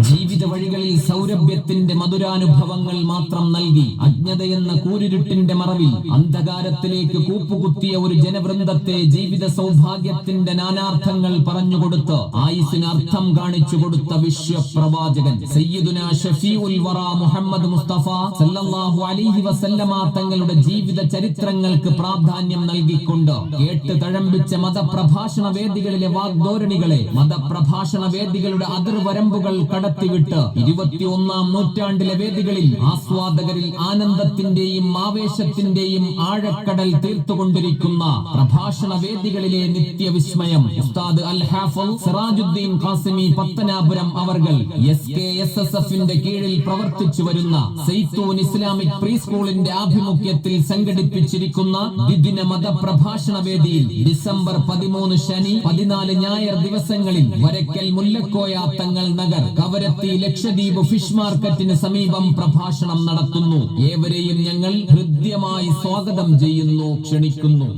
ജീവിത വഴികളിൽ സൗരഭ്യത്തിന്റെ മധുരാനുഭവങ്ങൾ മാത്രം നൽകി അജ്ഞതയെന്ന കൂരിരുട്ടിന്റെ മറവിൽ അന്ധകാരത്തിലേക്ക് കൂപ്പുകുത്തിയ ഒരു ജനവൃന്ദത്തെ ജീവിത സൗഭാഗ്യത്തിന്റെ നാനാർത്ഥങ്ങൾ പറഞ്ഞുകൊടുത്ത് ആയുസിന് അർത്ഥം കാണിച്ചു കൊടുത്ത വിശ്വപ്രവാചകൻ സയ്യിദുനാ ഷഫീഉൽ വറ മുഹമ്മദ് മുസ്തഫ സല്ലല്ലാഹു അലൈഹി വസല്ലമ തങ്ങളുടെ ജീവിത ചരിത്രങ്ങൾക്ക് പ്രാധാന്യം നൽകിക്കൊണ്ട് കേട്ട് തഴമ്പിച്ച മതപ്രഭാഷണ വേദികളിലെ വാഗ്ധോരണികളെ മതപ്രഭാഷണ വേദികളുടെ അതിർവരമ്പുകൾ കടത്തിവിട്ട് 21-ാം നൂറ്റാണ്ടിലെ വേദികളിൽ ആസ്വാദകരിൽ ആനന്ദത്തിന്റെയും ആവേശത്തിന്റെയും ആഴക്കടൽ തീർത്തുകൊണ്ടിരിക്കുന്ന പ്രഭാഷണ വേദികളിലെ നിത്യവിസ്മയം ഉസ്താദ് അൽ ഹാഫിൾ സിറാജുദ്ദീൻ ഖാസിമി പത്തനാപുരം അവർകൾ SKSSF-ന്റെ കീഴിൽ പ്രവർത്തിച്ചു വരുന്ന സൈത്തൂൻ ഇസ്ലാമിക് പ്രീ സ്കൂളിന്റെ ആഭിമുഖ്യത്തിൽ സംഘടിപ്പിച്ചിരിക്കുന്ന ദ്വിദിന മതപ്രഭാഷണ വേദിയിൽ ഡിസംബർ 13 ശനി 14 ഞായർ ദിവസങ്ങളിൽ വരക്കൽ മുല്ലക്കോയ തങ്ങൾ നഗർ കവരത്തി ലക്ഷദ്വീപ് ഫിഷ് മാർക്കറ്റിന് സമീപം പ്രഭാഷണം നടത്തുന്നു. ഏവരെയും ഞങ്ങൾ ഹൃദ്യമായി സ്വാഗതം ചെയ്യുന്നു, ക്ഷണിക്കുന്നു.